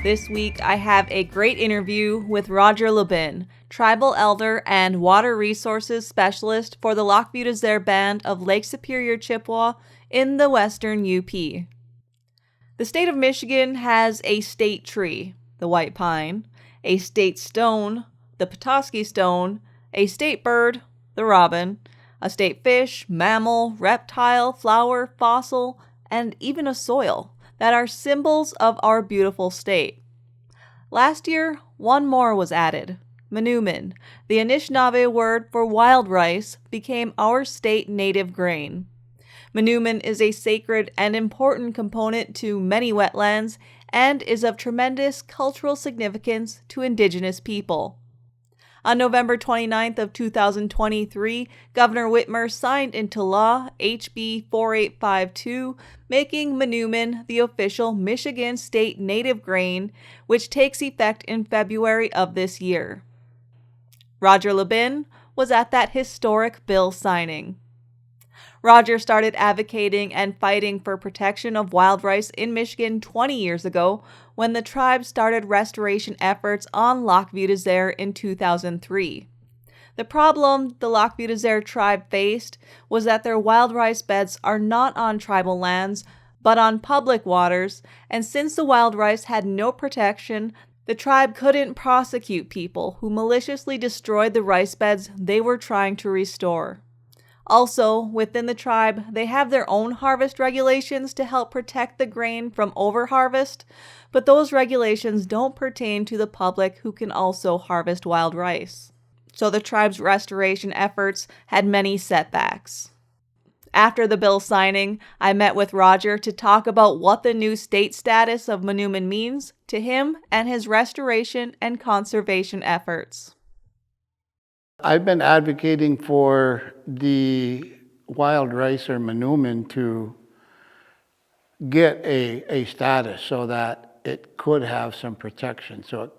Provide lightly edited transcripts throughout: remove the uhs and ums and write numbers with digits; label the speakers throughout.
Speaker 1: This week, I have a great interview with Roger LaBine, tribal elder and water resources specialist for the Lac Vieux Desert band of Lake Superior, Chippewa in the Western UP. The state of Michigan has a state tree, the white pine, a state stone, the Petoskey stone, a state bird, the robin, a state fish, mammal, reptile, flower, fossil, and even a soil that are symbols of our beautiful state. Last year, one more was added. Manoomin, the Anishnaabe word for wild rice, became our state native grain. Manoomin is a sacred and important component to many wetlands and is of tremendous cultural significance to indigenous people. On November 29th of 2023, Governor Whitmer signed into law HB 4852, making Manoomin the official Michigan state native grain, which takes effect in February of this year. Roger LaBine was at that historic bill signing. Roger started advocating and fighting for protection of wild rice in Michigan 20 years ago when the tribe started restoration efforts on Lac Vieux Desert in 2003. The problem the Lac Vieux Desert tribe faced was that their wild rice beds are not on tribal lands, but on public waters, and since the wild rice had no protection, the tribe couldn't prosecute people who maliciously destroyed the rice beds they were trying to restore. Also, within the tribe, they have their own harvest regulations to help protect the grain from overharvest, but those regulations don't pertain to the public who can also harvest wild rice. So the tribe's restoration efforts had many setbacks. After the bill signing, I met with Roger to talk about what the new state status of Manoomin means to him and his restoration and conservation efforts.
Speaker 2: I've been advocating for the wild rice or Manoomin to get a status so that it could have some protection. So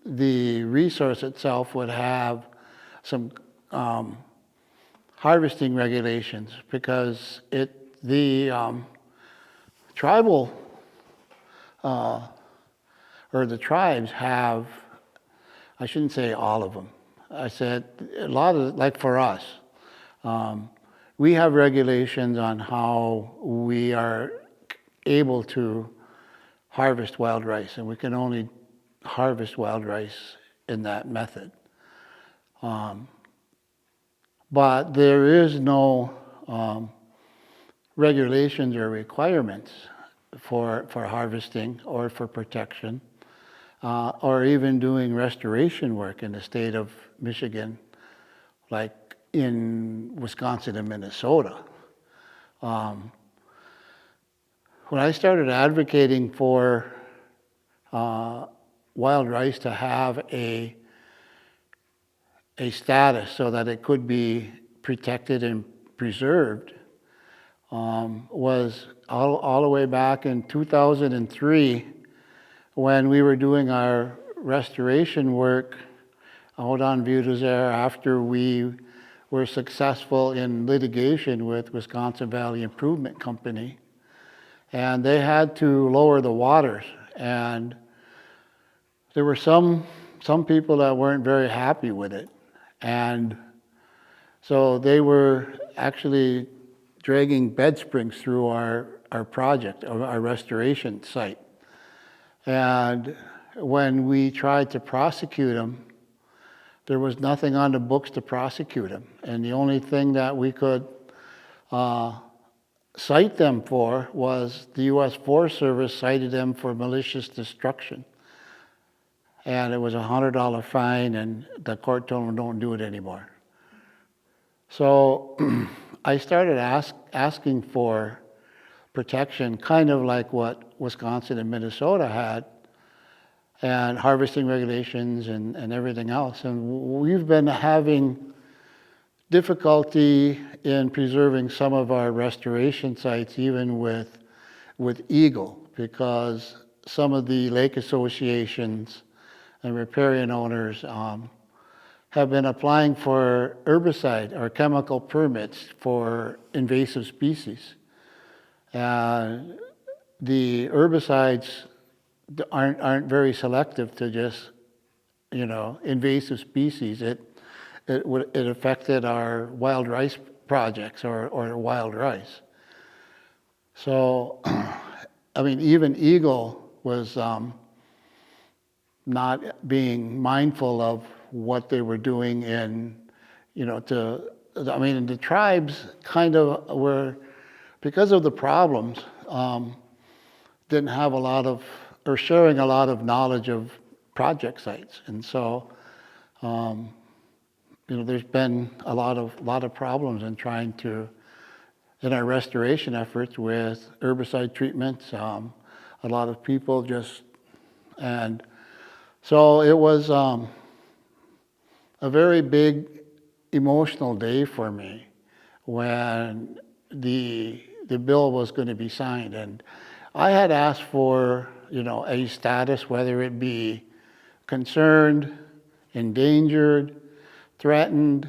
Speaker 2: the resource itself would have some harvesting regulations because the tribal or the tribes have, I shouldn't say all of them. I said a lot of, like for us, we have regulations on how we are able to harvest wild rice, and we can only harvest wild rice in that method. But there is no regulations or requirements for harvesting or for protection. Or even doing restoration work in the state of Michigan, like in Wisconsin and Minnesota. When I started advocating for wild rice to have a status so that it could be protected and preserved, was all the way back in 2003, when we were doing our restoration work out on Vieux Desert after we were successful in litigation with Wisconsin Valley Improvement Company. And they had to lower the waters. And there were some people that weren't very happy with it. And so they were actually dragging bed springs through our project, our restoration site. And when we tried to prosecute them, there was nothing on the books to prosecute them. And the only thing that we could cite them for was the U.S. Forest Service cited them for malicious destruction. And it was a $100 fine, and the court told them don't do it anymore. So I started asking for protection, kind of like what Wisconsin and Minnesota had, and harvesting regulations and everything else. And we've been having difficulty in preserving some of our restoration sites, even with eagle, because some of the lake associations and riparian owners have been applying for herbicide or chemical permits for invasive species. the herbicides aren't very selective to just, invasive species. It affected our wild rice projects or wild rice. So, I mean, even Eagle was not being mindful of what they were doing and the tribes kind of were, because of the problems, didn't have a lot of, or sharing a lot of knowledge of project sites. And so, there's been a lot of problems in trying to, in our restoration efforts with herbicide treatments. A lot of people and so it was a very big emotional day for me when the bill was going to be signed. And I had asked for, a status, whether it be concerned, endangered, threatened.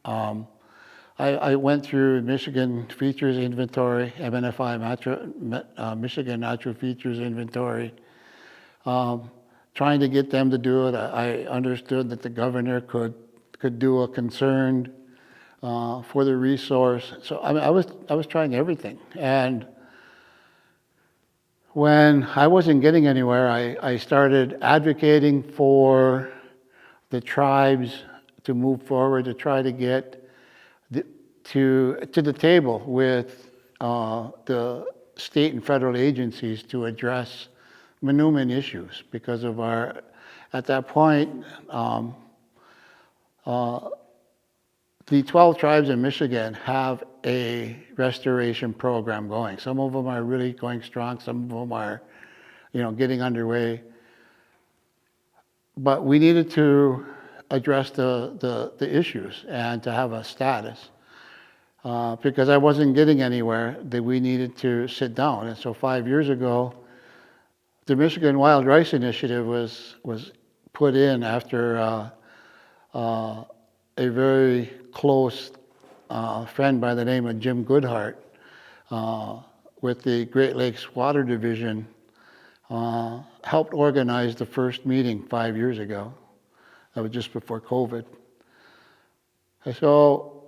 Speaker 2: I went through Michigan Features Inventory, MNFI, Michigan Natural Features Inventory, trying to get them to do it. I understood that the governor could do a concerned for the resource. So I was trying everything. And when I wasn't getting anywhere, I started advocating for the tribes to move forward, to try to get to the table with the state and federal agencies to address Manoomin issues, because of at that point, the 12 tribes in Michigan have a restoration program going. Some of them are really going strong, some of them are, getting underway. But we needed to address the issues and to have a status. Because I wasn't getting anywhere, that we needed to sit down. And so 5 years ago, the Michigan Wild Rice Initiative was put in after a very close friend by the name of Jim Goodhart with the Great Lakes Water Division helped organize the first meeting 5 years ago. That was just before COVID. And so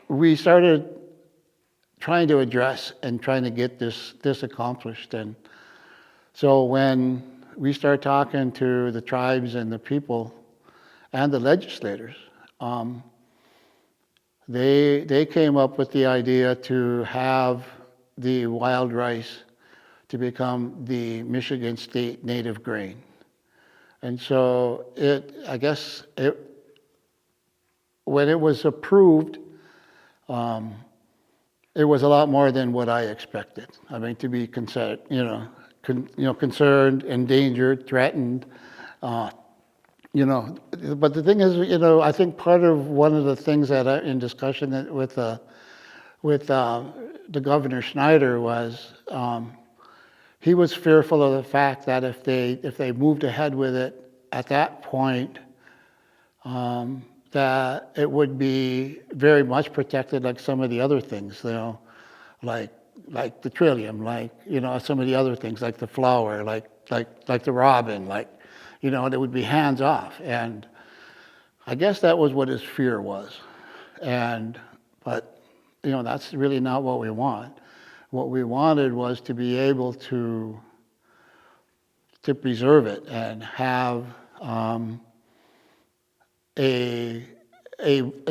Speaker 2: we started trying to address and trying to get this accomplished. And so when we started talking to the tribes and the people and the legislators, they came up with the idea to have the wild rice to become the Michigan State native grain. And so when it was approved, it was a lot more than what I expected. I mean, to be concerned, concerned, endangered, threatened, But the thing is, I think part of one of the things that in discussion with the Governor Schneider was he was fearful of the fact that if they moved ahead with it at that point, that it would be very much protected, like some of the other things, like the trillium, some of the other things, like the flower, like the robin, that would be hands off. And I guess that was what his fear was. But that's really not what we want. What we wanted was to be able to preserve it and have a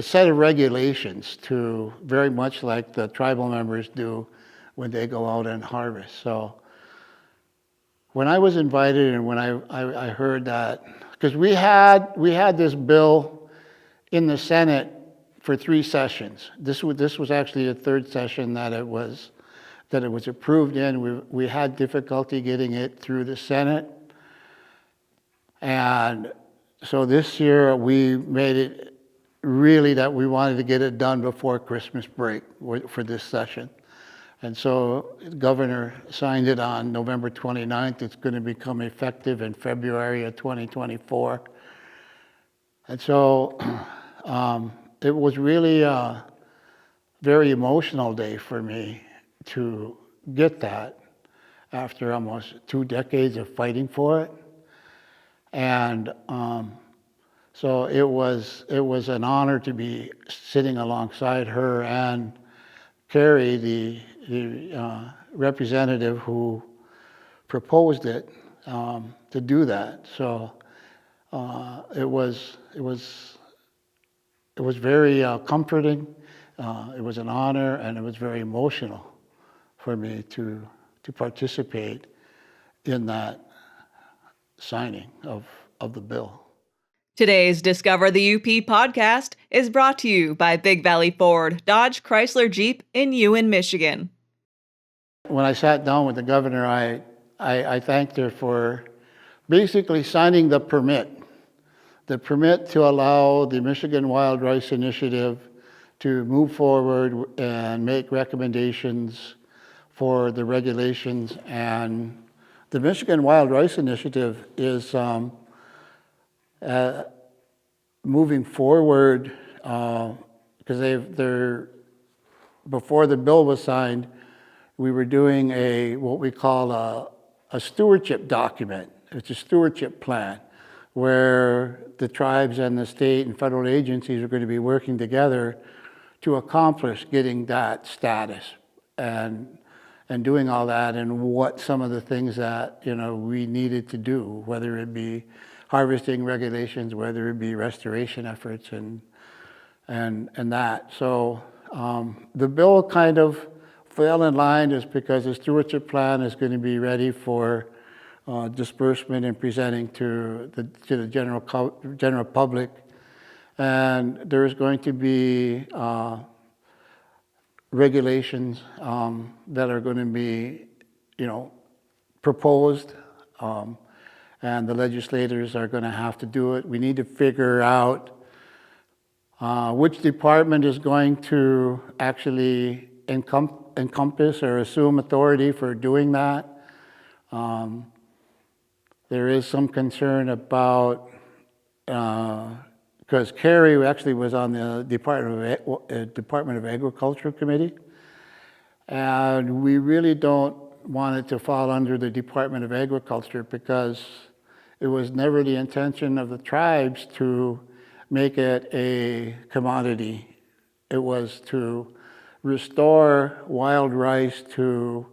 Speaker 2: set of regulations to, very much like the tribal members do when they go out and harvest. So when I was invited and when I heard that, because we had this bill in the Senate for 3 sessions. This was actually the 3rd session that it was approved in. We had difficulty getting it through the Senate. And so this year we made it really that we wanted to get it done before Christmas break for this session. And so the governor signed it on November 29th. It's going to become effective in February of 2024. And so it was really a very emotional day for me to get that. after almost 2 decades of fighting for it. And so it was an honor to be sitting alongside her and Carrie, the representative who proposed it, to do that. So it was very comforting. It was an honor, and it was very emotional for me to participate in that signing of the bill.
Speaker 1: Today's Discover the UP podcast is brought to you by Big Valley Ford, Dodge Chrysler Jeep in Ewan, Michigan.
Speaker 2: When I sat down with the governor, I thanked her for basically signing the permit to allow the Michigan Wild Rice Initiative to move forward and make recommendations for the regulations. And the Michigan Wild Rice Initiative is moving forward because they're before the bill was signed, we were doing what we call a stewardship document. It's a stewardship plan where the tribes and the state and federal agencies are going to be working together to accomplish getting that status and doing all that, and what some of the things that we needed to do, whether it be harvesting regulations, whether it be restoration efforts, and that. So the bill kind of fell in line is because the stewardship plan is going to be ready for disbursement and presenting to the general public, and there's going to be regulations that are going to be, proposed, and the legislators are going to have to do it. We need to figure out which department is going to actually encompass or assume authority for doing that. There is some concern about, because Carrie actually was on the Department of Agriculture Committee, and we really don't want it to fall under the Department of Agriculture because it was never the intention of the tribes to make it a commodity. It was to restore wild rice to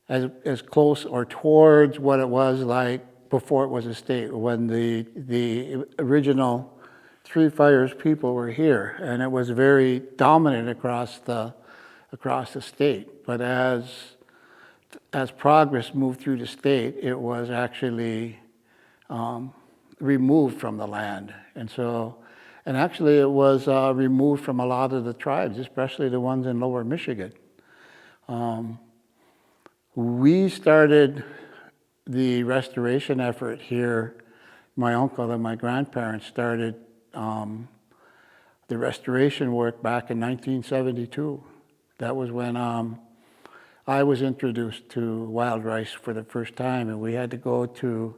Speaker 2: as close or towards what it was like before it was a state, when the original Three Fires people were here, and it was very dominant across the state. But as progress moved through the state, it was actually removed from the land, and actually it was removed from a lot of the tribes, especially the ones in Lower Michigan. We started the restoration effort here. My uncle and my grandparents started the restoration work back in 1972. That was when I was introduced to wild rice for the first time, and we had to go to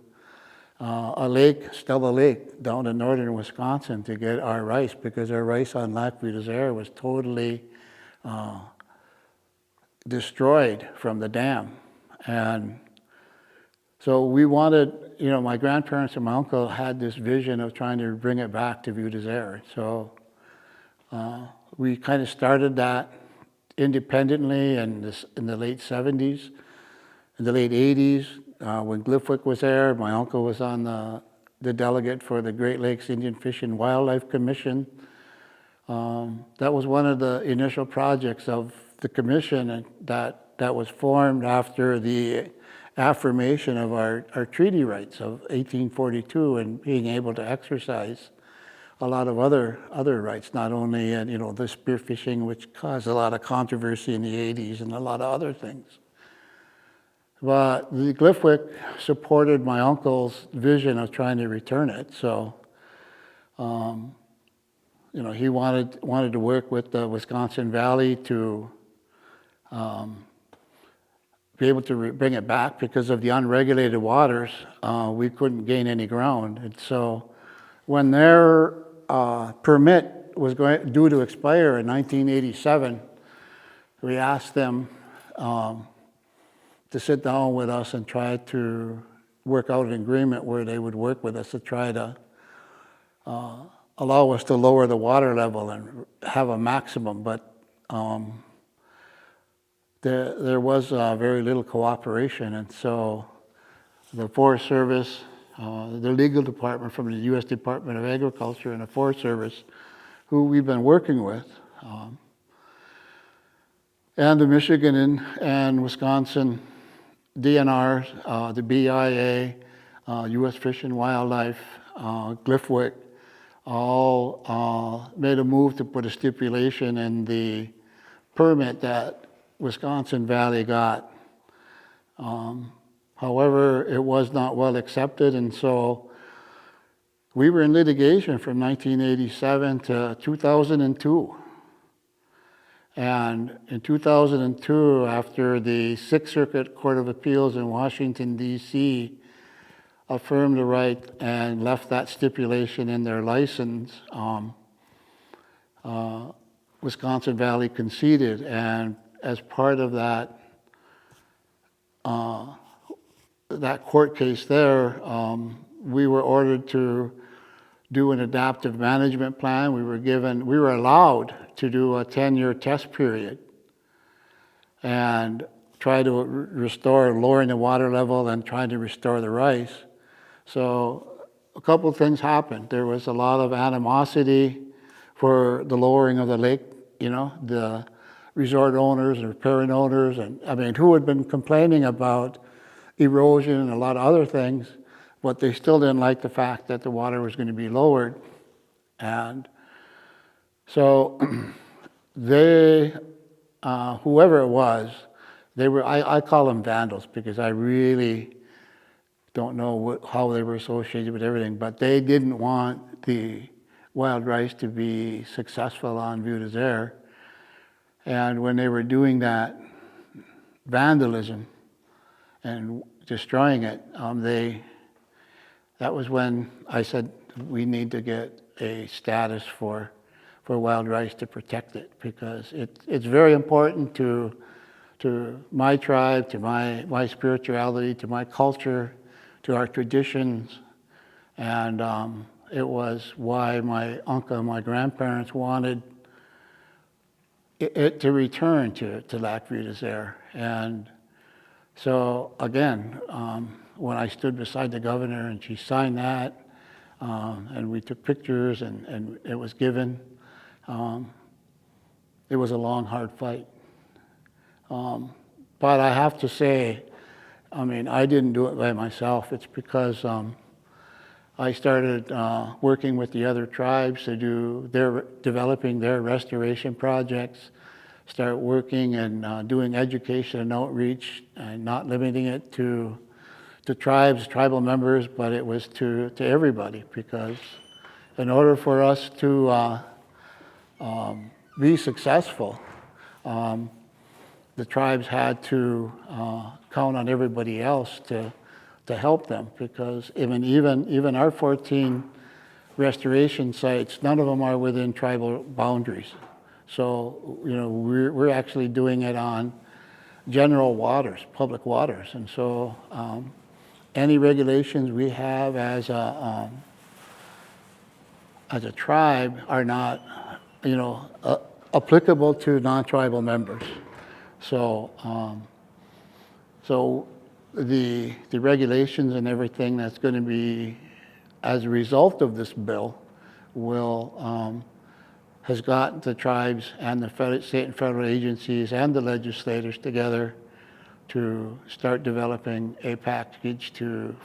Speaker 2: a lake, Stella Lake, down in northern Wisconsin to get our rice, because our rice on Lac Vieux Desert was totally destroyed from the dam. And so we wanted, my grandparents and my uncle had this vision of trying to bring it back to Vieux Desert. So we kind of started that independently in the late 70s. In the late 80s, when Gliffwick was there, my uncle was on the delegate for the Great Lakes Indian Fish and Wildlife Commission. That was one of the initial projects of the commission that was formed after the affirmation of our treaty rights of 1842, and being able to exercise a lot of other rights, not only the spearfishing, which caused a lot of controversy in the 80s, and a lot of other things. But the Gliffwick supported my uncle's vision of trying to return it. So, he wanted to work with the Wisconsin Valley to be able to bring it back, because of the unregulated waters. We couldn't gain any ground, and so when their permit was due to expire in 1987, we asked them to sit down with us and try to work out an agreement where they would work with us to try to allow us to lower the water level and have a maximum, but there was very little cooperation, and so the Forest Service, the legal department from the U.S. Department of Agriculture and the Forest Service, who we've been working with, and the Michigan and Wisconsin DNRs, the BIA, U.S. Fish and Wildlife, Gliffwick, all made a move to put a stipulation in the permit that Wisconsin Valley got. However, it was not well accepted, and so we were in litigation from 1987 to 2002. And in 2002, after the Sixth Circuit Court of Appeals in Washington, D.C. affirmed the right and left that stipulation in their license, Wisconsin Valley conceded, and as part of that that court case there, we were ordered to do an adaptive management plan. We were allowed to do a 10-year test period and try to restore lowering the water level and trying to restore the rice. So a couple of things happened. There was a lot of animosity for the lowering of the lake, the resort owners and riparian owners, and who had been complaining about erosion and a lot of other things, but they still didn't like the fact that the water was going to be lowered. And so they, whoever it was, they were, I call them vandals because I really don't know how they were associated with everything, but they didn't want the wild rice to be successful on Vieux Desert. And when they were doing that vandalism and destroying it, that was when I said we need to get a status for wild rice to protect it, because it's very important to my tribe, to my spirituality, to my culture, to our traditions, and it was why my uncle and my grandparents wanted it to return to Lac Vieux Desert. And so again, when I stood beside the governor and she signed that, and we took pictures and it was given, it was a long, hard fight. But I have to say, I didn't do it by myself. It's because I started working with the other tribes to do developing their restoration projects, start working and doing education and outreach, and not limiting it to tribal members, but it was to everybody, because in order for us to be successful, the tribes had to count on everybody else to help them, because even our 14 restoration sites, none of them are within tribal boundaries. So we're actually doing it on general waters, public waters, and so any regulations we have as a tribe are not applicable to non-tribal members. So the regulations and everything that's going to be as a result of this bill has got the tribes and the state and federal agencies and the legislators together to start developing a package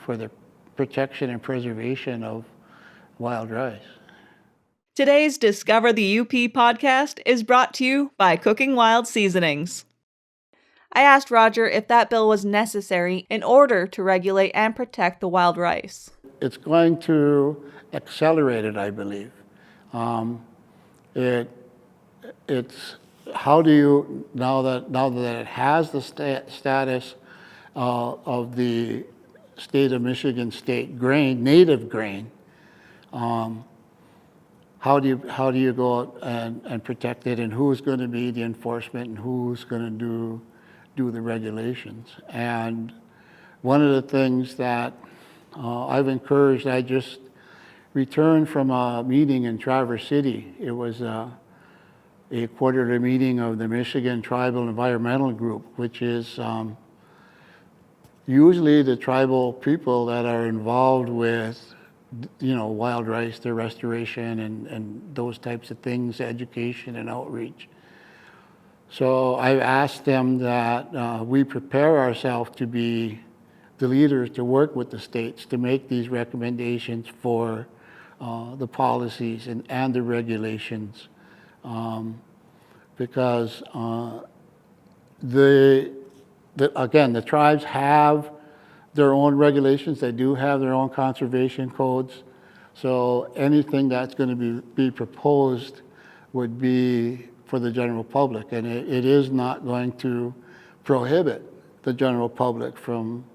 Speaker 2: for the protection and preservation of wild rice.
Speaker 1: Today's Discover the UP podcast is brought to you by Cooking Wild Seasonings. I asked Roger if that bill was necessary in order to regulate and protect the wild rice.
Speaker 2: It's going to accelerate it, I believe. It's how do you, now that it has the status of the state of Michigan state grain, native grain, how do you go out and protect it, and who's going to be the enforcement, and who's going to do do the regulations. And one of the things that I've encouraged, I just returned from a meeting in Traverse City. It was a quarterly meeting of the Michigan Tribal Environmental Group, which is usually the tribal people that are involved with, wild rice, their restoration and those types of things, education and outreach. So I've asked them that we prepare ourselves to be the leaders to work with the states to make these recommendations for the policies and the regulations, because again, the tribes have their own regulations. They do have their own conservation codes. So anything that's going to be proposed would be for the general public, and it is not going to prohibit the general public from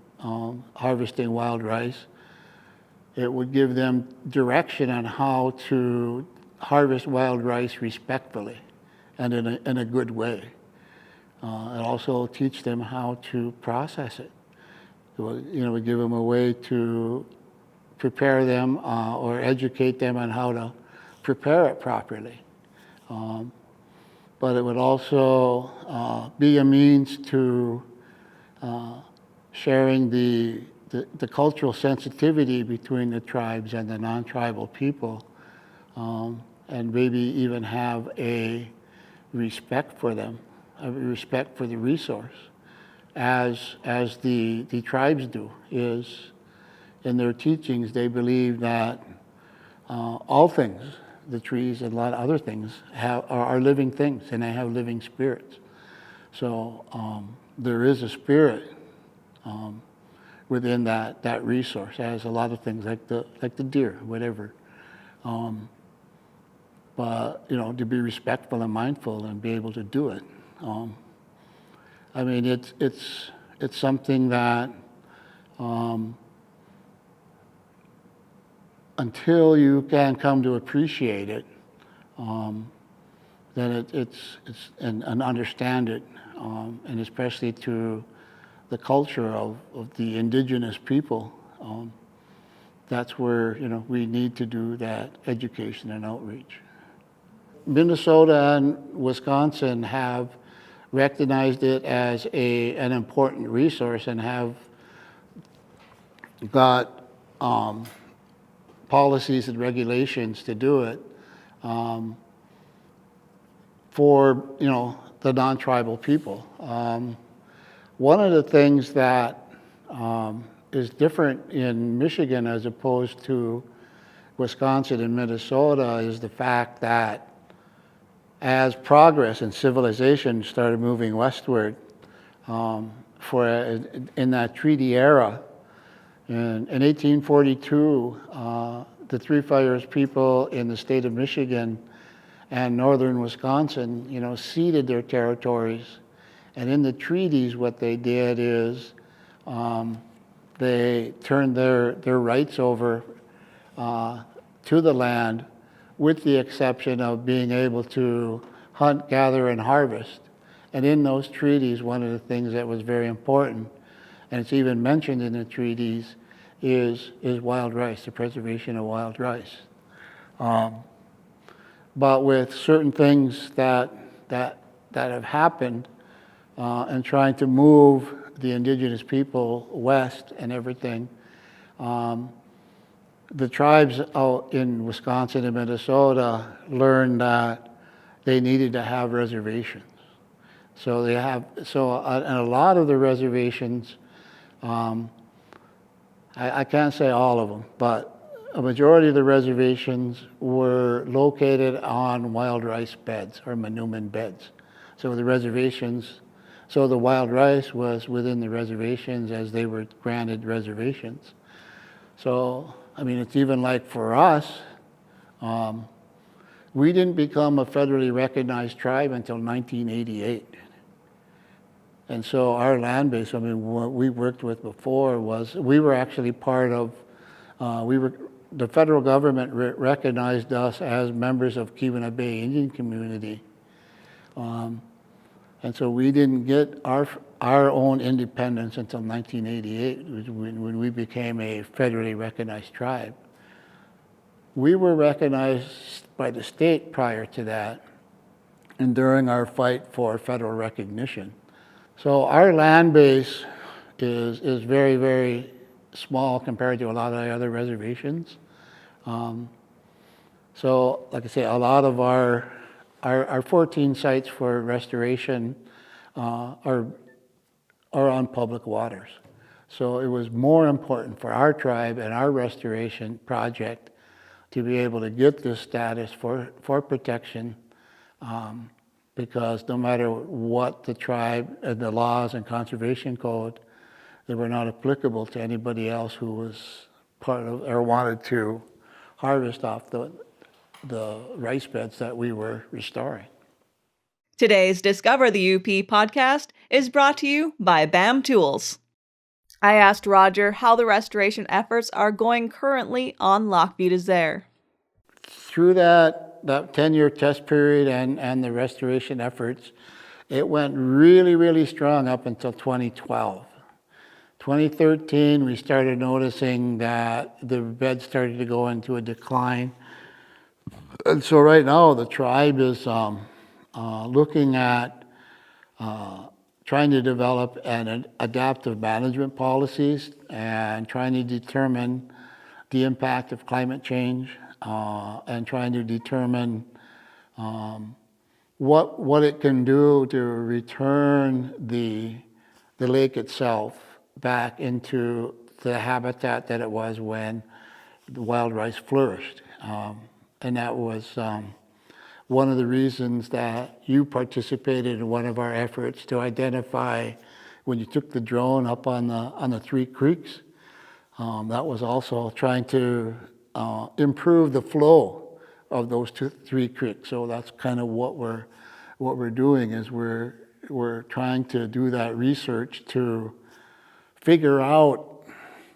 Speaker 2: harvesting wild rice. It would give them direction on how to harvest wild rice respectfully and in a good way. It also teach them how to process it. We give them a way to prepare them or educate them on how to prepare it properly. But it would also be a means to sharing the cultural sensitivity between the tribes and the non-tribal people, and maybe even have a respect for them, a respect for the resource, as the tribes do. Is in their teachings they believe that all things, the trees and a lot of other things, are living things, and they have living spirits. So there is a spirit within that resource, as a lot of things like the deer, whatever. But to be respectful and mindful and be able to do it. I mean, it's something that until you can come to appreciate it, then it's and understand it, and especially to the culture of the indigenous people, that's where we need to do that education and outreach. Minnesota and Wisconsin have recognized it as an important resource and have got policies and regulations to do it for the non-tribal people. One of the things that is different in Michigan as opposed to Wisconsin and Minnesota is the fact that as progress and civilization started moving westward, in that treaty era, in 1842, the Three Fires people in the state of Michigan and northern Wisconsin, ceded their territories. And in the treaties, what they did is they turned their rights over to the land, with the exception of being able to hunt, gather, and harvest. And in those treaties, one of the things that was very important, and it's even mentioned in the treaties, is wild rice, the preservation of wild rice. But with certain things that have happened, and trying to move the indigenous people west and everything, the tribes out in Wisconsin and Minnesota learned that they needed to have reservations. So and a lot of the reservations, I can't say all of them, but a majority of the reservations were located on wild rice beds or Manoomin beds. So the wild rice was within the reservations as they were granted reservations. So, I mean, it's even like for us, we didn't become a federally recognized tribe until 1988. And so our land base, I mean, what we worked with before was, we were actually part of, the federal government recognized us as members of Keweenaw Bay Indian community. And so we didn't get our own independence until 1988, when we became a federally recognized tribe. We were recognized by the state prior to that, and during our fight for federal recognition. So our land base is very, very small compared to a lot of the other reservations. So, like I say, a lot of our 14 sites for restoration are on public waters. So it was more important for our tribe and our restoration project to be able to get this status for protection, because no matter what the tribe and the laws and conservation code, they were not applicable to anybody else who was part of or wanted to harvest off the rice beds that we were restoring.
Speaker 1: Today's Discover the UP podcast is brought to you by BAM Tools. I asked Roger how the restoration efforts are going currently on Lac Vieux Desert.
Speaker 2: Through that 10-year test period and the restoration efforts, it went really, really strong up until 2012. 2013, we started noticing that the beds started to go into a decline. And so right now, the tribe is looking at trying to develop an adaptive management policies and trying to determine the impact of climate change and trying to determine what it can do to return the lake itself back into the habitat that it was when the wild rice flourished. And that was one of the reasons that you participated in one of our efforts to identify, when you took the drone up on the 3 creeks, that was also trying to improve the flow of those 3 creeks. So that's kind of what we're doing, is we're trying to do that research to figure out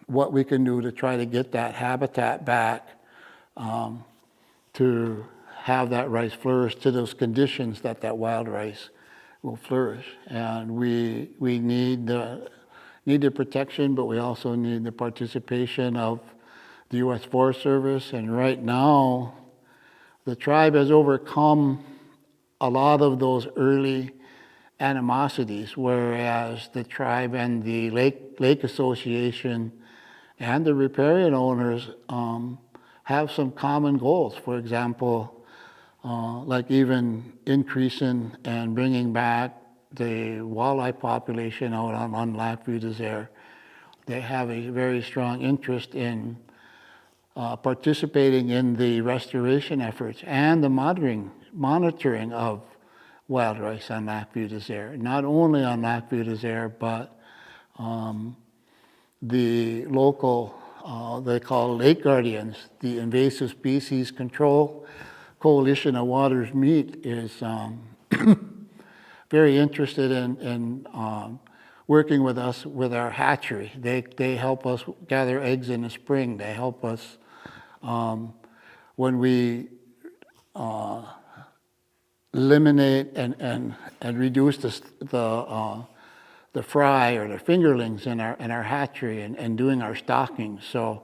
Speaker 2: what we can do to try to get that habitat back, to have that rice flourish to those conditions that wild rice will flourish. And we need the protection, but we also need the participation of the U.S. Forest Service. And right now, the tribe has overcome a lot of those early animosities, whereas the tribe and the Lake Association and the riparian owners have some common goals. For example, like even increasing and bringing back the walleye population out on Lac Vieux Desert. They have a very strong interest in participating in the restoration efforts and the monitoring of wild rice on Lac Vieux Desert. Not only on Lac Vieux Desert, but the local, they call lake guardians, the Invasive Species Control Coalition of Waters Meat is very interested in working with us with our hatchery. They help us gather eggs in the spring. They help us when we eliminate and reduce the fry or the fingerlings in our hatchery and doing our stocking. So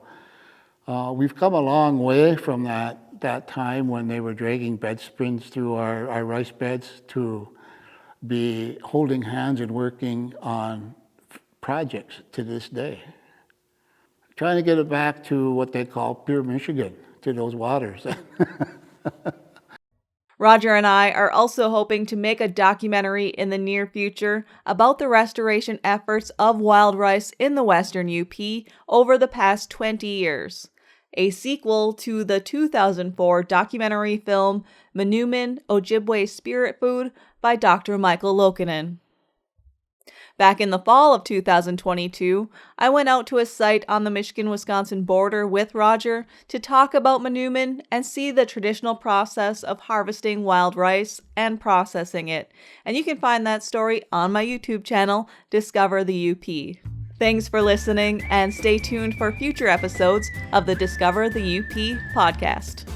Speaker 2: we've come a long way from that time when they were dragging bed sprints through our rice beds to be holding hands and working on projects to this day. Trying to get it back to what they call pure Michigan, to those waters.
Speaker 1: Roger and I are also hoping to make a documentary in the near future about the restoration efforts of wild rice in the Western UP over the past 20 years. A sequel to the 2004 documentary film Manoomin, Ojibwe Spirit Food by Dr. Michael Lokinen. Back in the fall of 2022, I went out to a site on the Michigan-Wisconsin border with Roger to talk about Manoomin and see the traditional process of harvesting wild rice and processing it. And you can find that story on my YouTube channel, Discover the UP. Thanks for listening, and stay tuned for future episodes of the Discover the UP podcast.